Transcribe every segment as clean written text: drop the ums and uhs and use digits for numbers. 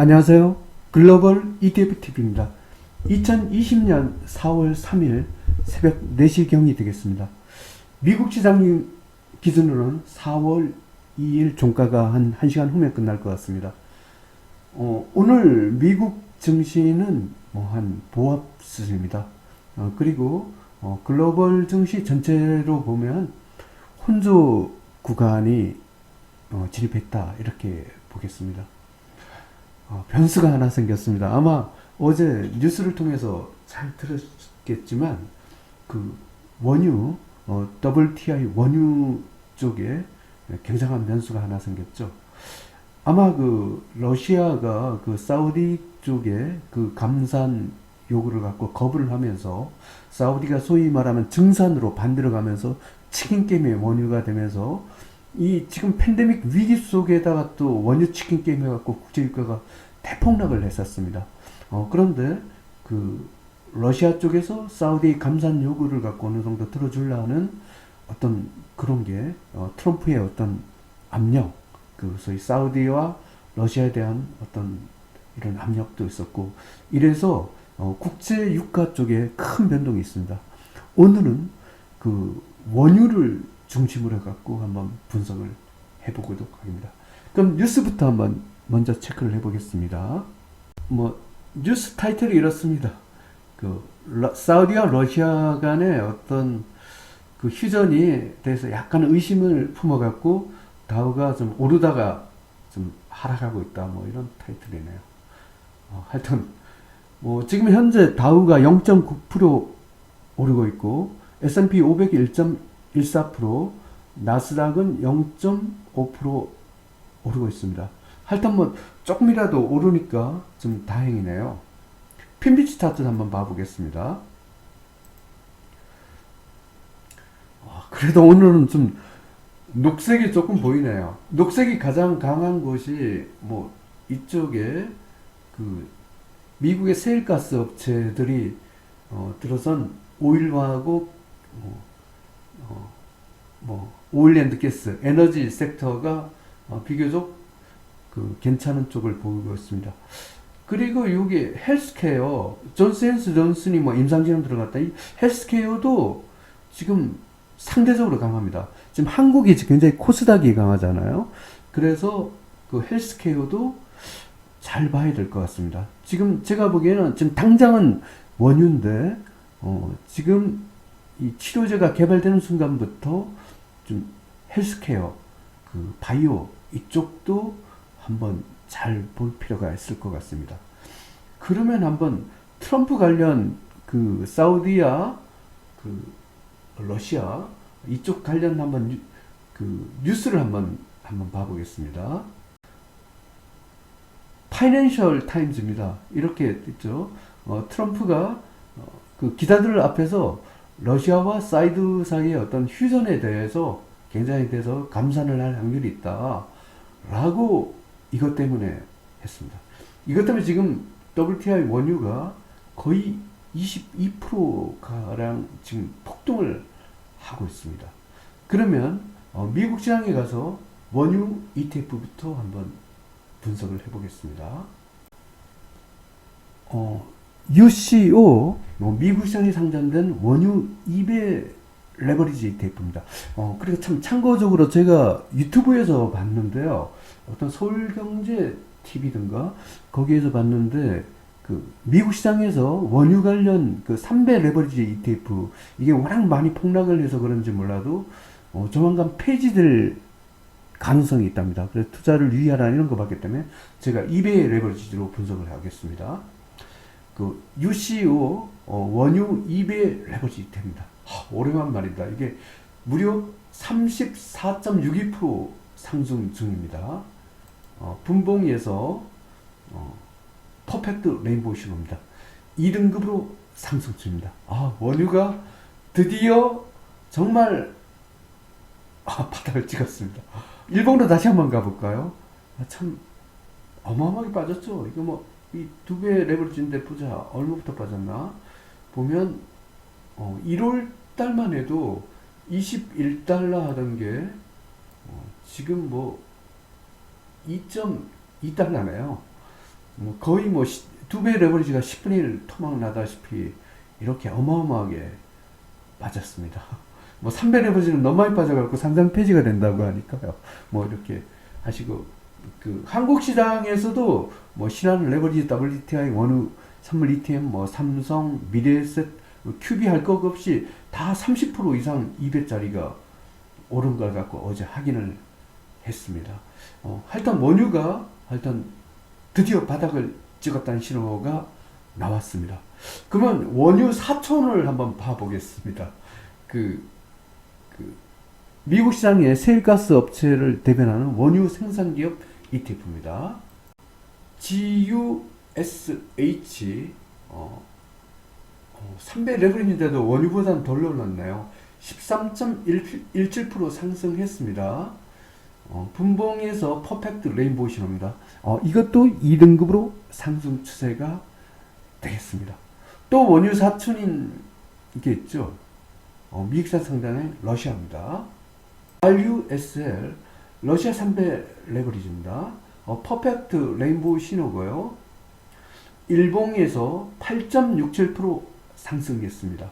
안녕하세요. 글로벌 ETF TV입니다. 2020년 4월 3일 새벽 4시경이 되겠습니다. 미국 시장 기준으로는 4월 2일 종가가 한 1시간 후면 끝날 것 같습니다. 오늘 미국 증시는 한 보합 수준입니다. 그리고 글로벌 증시 전체로 보면 혼조 구간이 진입했다 이렇게 보겠습니다. 변수가 하나 생겼습니다. 아마 어제 뉴스를 통해서 잘 들었겠지만 그 원유 WTI 원유 쪽에 굉장한 변수가 하나 생겼죠. 아마 그 러시아가 그 사우디 쪽에 그 감산 요구를 갖고 거부를 하면서 사우디가 소위 말하면 증산으로 반대로 가면서 치킨 게임의 원유가 되면서 이 지금 팬데믹 위기 속에다가 또 원유 치킨 게임 해갖고 국제유가가 대폭락을 했었습니다. 그런데 그 러시아 쪽에서 사우디 감산 요구를 갖고 어느 정도 들어주려는 어떤 그런 게 트럼프의 어떤 압력, 그 소위 사우디와 러시아에 대한 어떤 이런 압력도 있었고 이래서 국제 유가 쪽에 큰 변동이 있습니다. 오늘은 그 원유를 중심으로 해갖고 한번 분석을 해보도록 하겠습니다. 그럼 뉴스부터 한번 먼저 체크를 해보겠습니다. 뉴스 타이틀이 이렇습니다. 사우디와 러시아 간의 어떤 그 휴전이 대해서 약간 의심을 품어갖고 다우가 좀 오르다가 좀 하락하고 있다. 이런 타이틀이네요. 하여튼, 지금 현재 다우가 0.9% 오르고 있고, S&P 500 1.14%, 나스닥은 0.5% 오르고 있습니다. 하여튼 조금이라도 오르니까 좀 다행이네요. 핀비치 차트 한번 봐보겠습니다. 그래도 오늘은 좀 녹색이 조금 보이네요. 녹색이 가장 강한 곳이 이쪽에 그 미국의 세일가스 업체들이 들어선 오일하고 오일앤드가스 에너지 섹터가 비교적 그 괜찮은 쪽을 보이고 있습니다. 그리고 여기 헬스케어 존슨앤존슨이 임상시험 들어갔다. 이 헬스케어도 지금 상대적으로 강합니다. 지금 한국이 굉장히 코스닥이 강하잖아요. 그래서 그 헬스케어도 잘 봐야 될 것 같습니다. 지금 제가 보기에는 지금 당장은 원유인데 지금 이 치료제가 개발되는 순간부터 좀 헬스케어 그 바이오 이쪽도 한번 잘 볼 필요가 있을 것 같습니다. 그러면 한번 트럼프 관련 그 사우디와 그 러시아 이쪽 관련 한번 그 뉴스를 한번 봐보겠습니다. 파이낸셜 타임즈입니다. 이렇게 있죠. 트럼프가 그 기자들 앞에서 러시아와 사우디 사이의 어떤 휴전에 대해서 굉장히 대해서 감산을 할 확률이 있다. 라고 이것 때문에 했습니다. 이것 때문에 지금 WTI 원유가 거의 22%가량 지금 폭등을 하고 있습니다. 그러면 미국 시장에 가서 원유 ETF부터 한번 분석을 해보겠습니다. UCO 미국 시장에 상장된 원유 2배 레버리지 ETF입니다. 그리고 참 참고적으로 제가 유튜브에서 봤는데요. 어떤 서울경제 TV든가 거기에서 봤는데 그 미국 시장에서 원유 관련 그 3배 레버리지 ETF 이게 워낙 많이 폭락을 해서 그런지 몰라도 조만간 폐지될 가능성이 있답니다. 그래서 투자를 유의하라 이런 거 봤기 때문에 제가 2배 레버리지로 분석을 하겠습니다. 그 UCO 원유 2배 레버리지 ETF입니다. 오래간 말입니다. 이게 무려 34.62% 상승 중입니다. 분봉에서 퍼펙트 레인보우 신호입니다. 2등급으로 상승 중입니다. 원유가 드디어 정말 바닥을 찍었습니다. 일봉으로 다시 한번 가볼까요? 참 어마어마하게 빠졌죠. 이거 이 2배 레버리지인데 보자. 얼마부터 빠졌나? 보면 1월 달만 해도 21달러 하던 게 지금 2.2달러네요. 뭐 거의 뭐 두 배 레버리지가 10분의 1 토막 나다시피 이렇게 어마어마하게 빠졌습니다. 뭐 3배 레버리지는 너무 많이 빠져갖고 상장 폐지가 된다고 하니까요. 뭐 이렇게 하시고, 그 한국 시장에서도 뭐 신한 레버리지 WTI 원유 선물 ETF, 뭐 삼성, 미래에셋, QB 할 것 없이 다 30% 이상 2배짜리가 오른 걸 갖고 어제 확인을 했습니다. 하여튼 원유가 하여튼 드디어 바닥을 찍었다는 신호가 나왔습니다. 그러면 원유 4촌을 한번 봐보겠습니다. 그 미국 시장의 세일가스 업체를 대변하는 원유 생산기업 ETF입니다. GUSH 3배 레버리지인데도 원유보다는 덜 올랐네요. 13.17% 상승했습니다. 분봉에서 퍼펙트 레인보우 신호입니다. 이것도 2등급으로 상승 추세가 되겠습니다. 또 원유 사촌인 게 있죠. 미국산 상단의 러시아입니다. RUSL 러시아 3배 레버리지입니다. 퍼펙트 레인보우 신호고요. 일봉에서 8.67% 상승했습니다.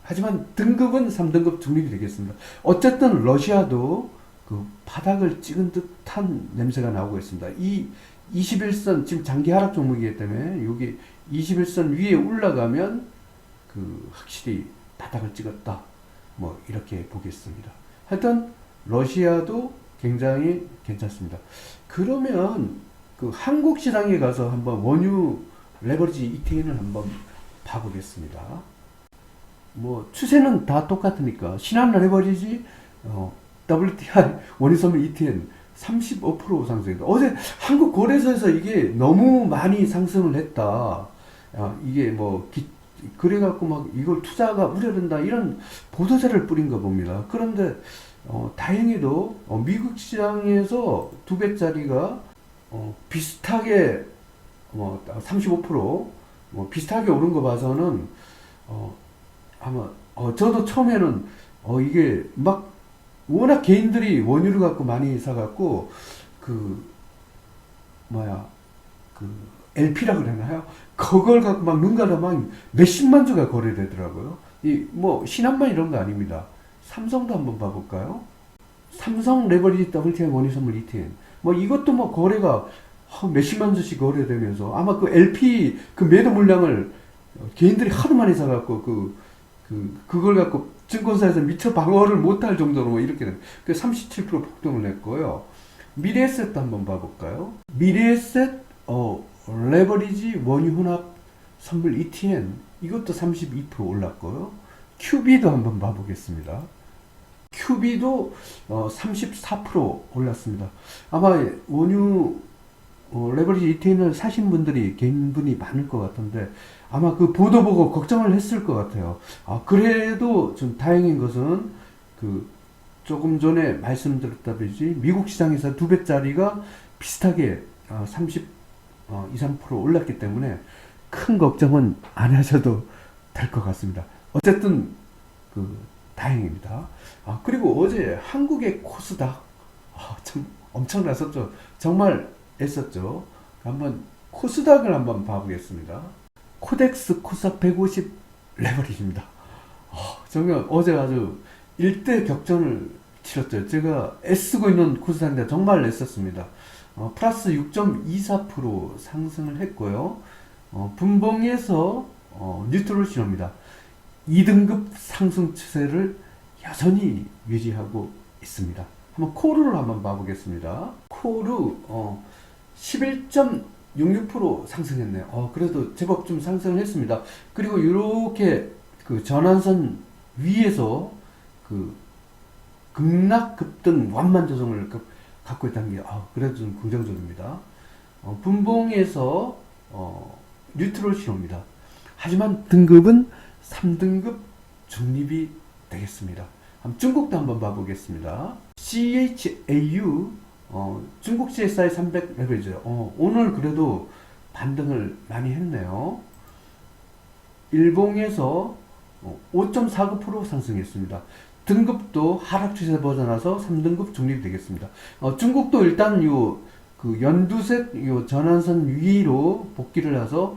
하지만 등급은 3등급 중립이 되겠습니다. 어쨌든 러시아도 그 바닥을 찍은 듯한 냄새가 나오고 있습니다. 이 21선 지금 장기 하락 종목이기 때문에 여기 21선 위에 올라가면 그 확실히 바닥을 찍었다. 뭐 이렇게 보겠습니다. 하여튼 러시아도 굉장히 괜찮습니다. 그러면 그 한국 시장에 가서 한번 원유 레버리지 ETN을 한번 봐보겠습니다. 뭐 추세는 다 똑같으니까 신한 레버리지 WTI 원유선물 ETN 35% 상승했다. 어제 한국 거래소에서 이게 너무 많이 상승을 했다. 이게 뭐 그래갖고 막 이걸 투자가 우려된다 이런 보도자를 뿌린 거 봅니다. 그런데 다행히도 미국 시장에서 2배짜리가 비슷하게 35% 비슷하게 오른 거 봐서는 아마 저도 처음에는 이게 막 워낙 개인들이 원유를 갖고 많이 사갖고 그 LP라 그러나요? 그걸 갖고 막 눈 가다 막 몇십만 주가 거래되더라고요. 뭐 신한만 이런 거 아닙니다. 삼성도 한번 봐볼까요? 삼성 레버리지 WTI 원유 선물 ETN 뭐 이것도 뭐 거래가 몇십만 주씩 거래되면서 아마 그 LP 그 매도 물량을 개인들이 하도 많이 사갖고 그걸 갖고 증권사에서 미처 방어를 못할 정도로 뭐 이렇게 된, 그 37% 폭등을 냈고요. 미래에셋도 한번 봐볼까요? 미래에셋 레버리지 원유 혼합 선물 ETN 이것도 32% 올랐고요. QB도 한번 봐보겠습니다. QB도 34% 올랐습니다. 아마 원유 레버리지 ETN을 사신 분들이 개인분이 많을 것 같은데 아마 그 보도 보고 걱정을 했을 것 같아요. 그래도 좀 다행인 것은 그 조금 전에 말씀드렸다시피 미국 시장에서 2배짜리가 비슷하게 30, 23% 올랐기 때문에 큰 걱정은 안 하셔도 될 것 같습니다. 어쨌든 그 다행입니다. 그리고 어제 한국의 코스닥 참 엄청났었죠. 정말 애썼죠. 한번 코스닥을 한번 봐보겠습니다. 코덱스 코스닥 150 레버리지입니다. 정말 어제 아주 일대 격전을 치렀죠. 제가 애쓰고 있는 코스닥인데 정말 애썼습니다. 플러스 6.24% 상승을 했고요. 분봉에서 뉴트럴 신호입니다. 2등급 상승 추세를 여전히 유지하고 있습니다. 한번 코르를 한번 봐보겠습니다. 코르 11.66% 상승했네요. 그래도 제법 좀 상승을 했습니다. 그리고 이렇게 그 전환선 위에서 그 급락 급등 완만 조정을 갖고 있다는 게 그래도 좀 긍정적입니다. 분봉에서 뉴트럴 신호입니다. 하지만 등급은 3등급 중립이 되겠습니다. 중국도 한번 봐보겠습니다. CHAU 중국 CSI 300 레버리지 오늘 그래도 반등을 많이 했네요. 일봉에서 5.49% 상승했습니다. 등급도 하락 추세 벗어나서 3등급 중립이 되겠습니다. 중국도 일단 그 연두색 요 전환선 위로 복귀를 해서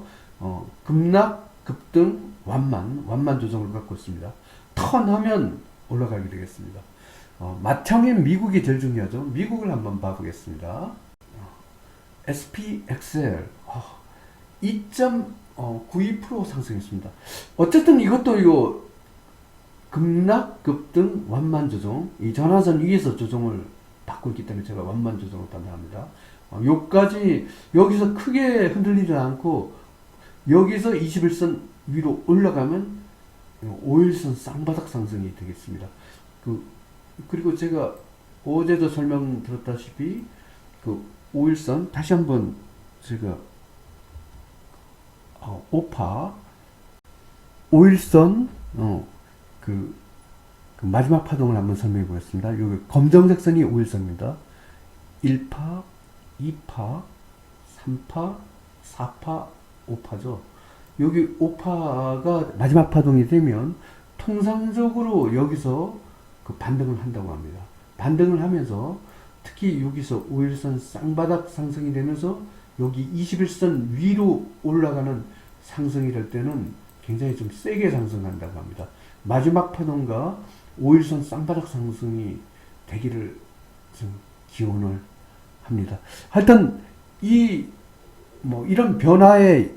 급락, 급등, 완만 조정을 갖고 있습니다. 턴하면 올라가게 되겠습니다. 마청인 미국이 제일 중요하죠. 미국을 한번 봐보겠습니다. SPXL 2.92% 상승했습니다. 어쨌든 이것도 이거 급락, 급등, 완만 조정, 이 전환선 위에서 조정을 받고 있기 때문에 제가 완만 조정을 판단합니다. 요까지 여기서 크게 흔들리지 않고 여기서 21선 위로 올라가면 5일선 쌍바닥 상승이 되겠습니다. 그리고 제가 어제도 설명드렸다시피 그 5일선 다시 한번 제가 5일선 그 마지막 파동을 한번 설명해 보겠습니다. 여기 검정색 선이 5일선입니다. 1파, 2파, 3파, 4파, 5파죠. 여기 5파가 마지막 파동이 되면 통상적으로 여기서 그 반등을 한다고 합니다. 반등을 하면서 특히 여기서 5일선 쌍바닥 상승이 되면서 여기 21선 위로 올라가는 상승이 될 때는 굉장히 좀 세게 상승한다고 합니다. 마지막 파동과 5일선 쌍바닥 상승이 되기를 좀 기원을 합니다. 하여튼 이런 변화에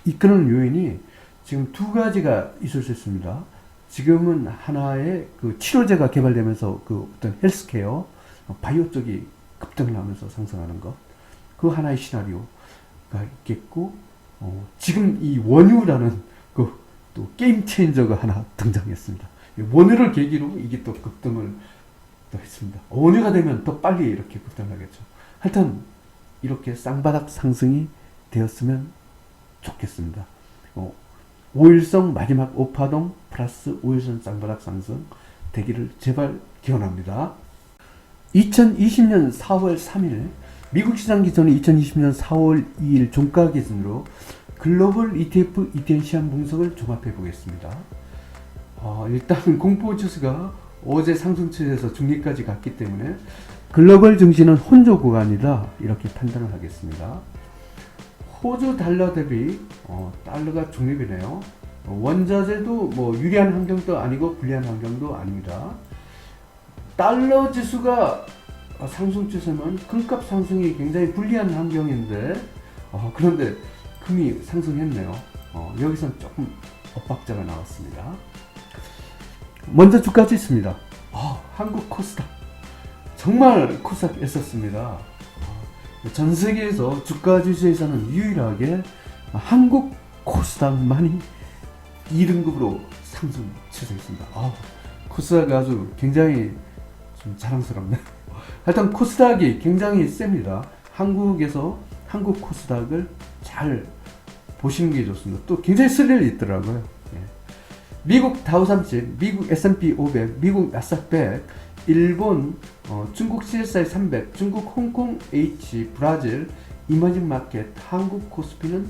이끄는 요인이 지금 두 가지가 있을 수 있습니다. 지금은 하나의 그 치료제가 개발되면서 그 어떤 헬스케어, 바이오 쪽이 급등을 하면서 상승하는 것, 그 하나의 시나리오가 있겠고, 지금 이 원유라는 그 또 게임 체인저가 하나 등장했습니다. 원유를 계기로 이게 또 급등을 또 했습니다. 원유가 되면 더 빨리 이렇게 급등하겠죠. 하여튼 이렇게 쌍바닥 상승이 되었으면 좋겠습니다. 5일선 마지막 5파동 플러스 5일선 쌍바닥 상승 되기를 제발 기원합니다. 2020년 4월 3일 미국 시장 기준은 2020년 4월 2일 종가 기준으로 글로벌 ETF ETN 시황 분석을 종합해 보겠습니다. 일단 공포 지수가 어제 상승 추세에서 중립까지 갔기 때문에 글로벌 증시는 혼조 구간이다 이렇게 판단을 하겠습니다. 호주 달러 대비 달러가 중립이네요. 원자재도 뭐 유리한 환경도 아니고 불리한 환경도 아닙니다. 달러 지수가 상승 추세면 금값 상승이 굉장히 불리한 환경인데 그런데 금이 상승했네요. 여기선 조금 엇박자가 나왔습니다. 먼저 주가 지수입니다. 한국 코스닥 정말 코스닥 애썼습니다. 전 세계에서 주가 지수에서는 유일하게 한국 코스닥만이 2등급으로 상승 추세했습니다. 코스닥이 아주 굉장히 좀 자랑스럽네요. 하여튼 코스닥이 굉장히 셉니다. 한국에서 한국 코스닥을 잘 보시는 게 좋습니다. 또 굉장히 스릴이 있더라고요. 미국 다우30, 미국 S&P 500, 미국 나스닥 100, 일본, 중국 CSI 300, 중국 홍콩 H, 브라질, 이머징 마켓, 한국 코스피는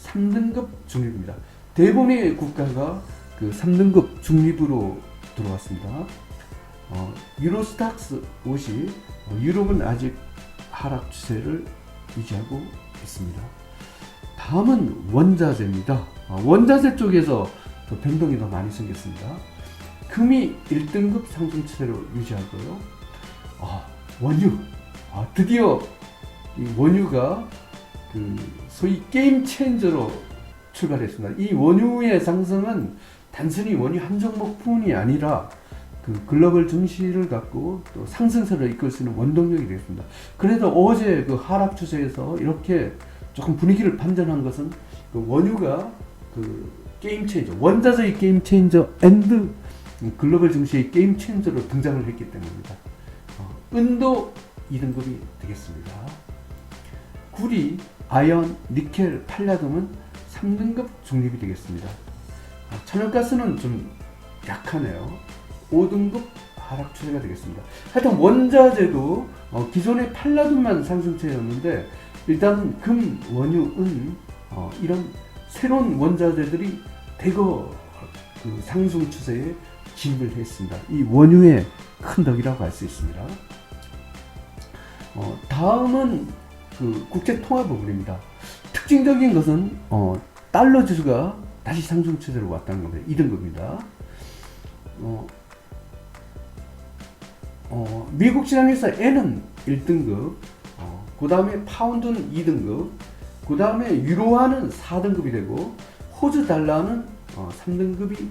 3등급 중립입니다. 대부분의 국가가 그 3등급 중립으로 들어왔습니다. 유로스탁스 50, 유럽은 아직 하락 추세를 유지하고 있습니다. 다음은 원자재입니다. 원자재 쪽에서 더 변동이 더 많이 생겼습니다. 금이 1등급 상승 추세로 유지하고요. 원유. 드디어 이 원유가 그 소위 게임 체인저로 출발했습니다. 이 원유의 상승은 단순히 원유 한 종목뿐이 아니라 그 글로벌 증시를 갖고 또 상승세를 이끌 수 있는 원동력이 되겠습니다. 그래도 어제 그 하락 추세에서 이렇게 조금 분위기를 반전한 것은 그 원유가 그 게임 체인저, 원자재의 게임 체인저 앤드 글로벌 증시의 게임 체인저로 등장을 했기 때문입니다. 은도 2등급이 되겠습니다. 구리, 아연, 니켈, 팔라듐은 3등급 중립이 되겠습니다. 천연가스는 좀 약하네요. 5등급 하락 추세가 되겠습니다. 하여튼 원자재도 기존의 팔라듐만 상승세였는데 일단 금, 원유, 은 이런 새로운 원자재들이 대거 그 상승 추세에 진입을 했습니다. 이 원유의 큰 덕이라고 할 수 있습니다. 다음은 그 국제 통화 부분입니다. 특징적인 것은 달러 지수가 다시 상승 추세로 왔다는 겁니다. 2등급입니다. 미국 시장에서 엔은 1등급, 그 다음에 파운드는 2등급, 그 다음에 유로화는 4등급이 되고 호주 달러는 3등급이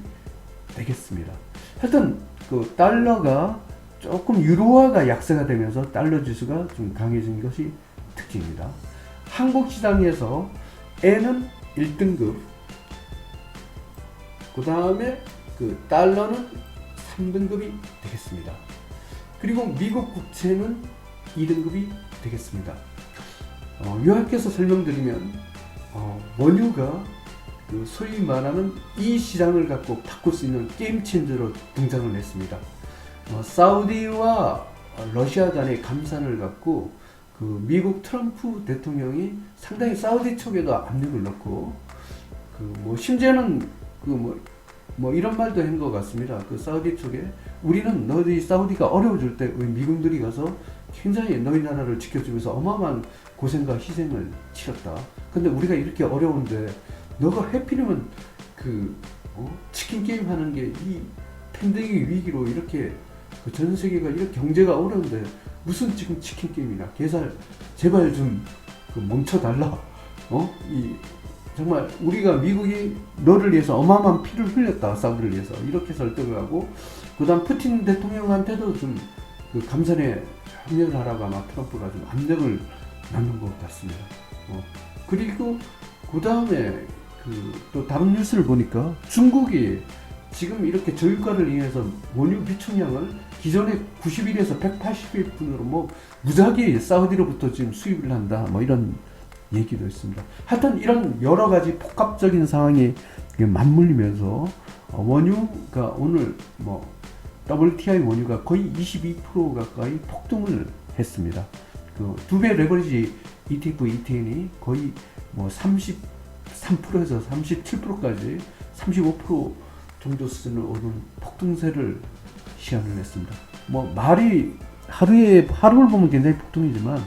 되겠습니다. 하여튼 그 달러가 조금 유로화가 약세가 되면서 달러 지수가 좀 강해진 것이 특징입니다. 한국 시장에서 엔은 1등급, 그 다음에 그 달러는 3등급이 되겠습니다. 그리고 미국 국채는 2등급이 되겠습니다. 요약해서 설명드리면 원유가 그 소위 말하는 이 시장을 갖고 바꿀 수 있는 게임 체인저로 등장을 했습니다. 사우디와 러시아 간의 감산을 갖고 그 미국 트럼프 대통령이 상당히 사우디 쪽에도 압력을 넣고 심지어는 이런 말도 한 것 같습니다. 그 사우디 쪽에 우리는 너희 사우디가 어려워질 때 우리 미군들이 가서 굉장히 너희 나라를 지켜주면서 어마어마한 고생과 희생을 치렀다. 근데 우리가 이렇게 어려운데 너가 해피리면 치킨 게임 하는 게 이 팬데믹 위기로 이렇게 전 세계가 이렇게 경제가 어려운데 무슨 지금 치킨 게임이나 제발 좀 멈춰달라. 정말 우리가 미국이 너를 위해서 어마어마한 피를 흘렸다. 사우디를 위해서 이렇게 설득을 하고 그 다음 푸틴 대통령한테도 좀 감산에 협력을 하라고 아마 트럼프가 좀 압력을 넣는 것 같습니다. 그리고 그 다음에 또 다른 뉴스를 보니까 중국이 지금 이렇게 저유가를 인해서 원유 비축량을 기존에 91에서 180일분으로 무작위 사우디로부터 지금 수입을 한다. 이런 얘기도 있습니다. 하여튼 이런 여러 가지 복합적인 상황이 맞물리면서 원유가 오늘 WTI 원유가 거의 22% 가까이 폭등을 했습니다. 그 두 배 레버리지 ETF, ETN이 거의 33%에서 37%까지 35% 정도 수준을 오른 폭등세를 시현을 했습니다. 말이 하루를 보면 굉장히 폭등이지만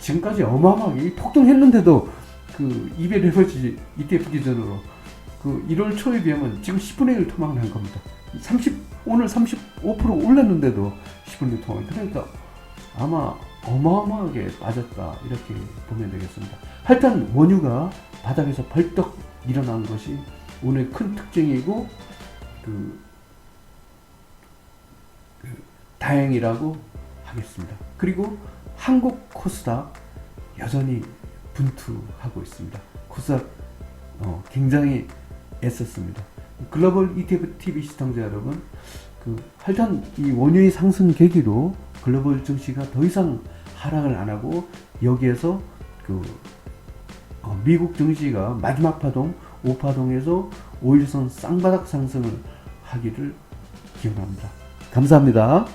지금까지 어마어마하게 폭등했는데도 그 2배 레버리지 ETF 기준으로 1월 초에 비하면 지금 10분의 1 토막을 한 겁니다. 오늘 35% 올랐는데도 10분의 1 토막. 그러니까 아마 어마어마하게 빠졌다 이렇게 보면 되겠습니다. 하여튼 원유가 바닥에서 벌떡 일어난 것이 오늘 큰 특징이고 다행이라고 하겠습니다. 그리고 한국 코스닥 여전히 분투하고 있습니다. 코스닥 굉장히 애썼습니다. 글로벌 ETF TV 시청자 여러분, 하여튼 이 원유의 상승 계기로 글로벌 증시가 더 이상 하락을 안 하고 여기에서 미국 증시가 마지막 파동 5파동에서 5일선 쌍바닥 상승을 하기를 기원합니다. 감사합니다.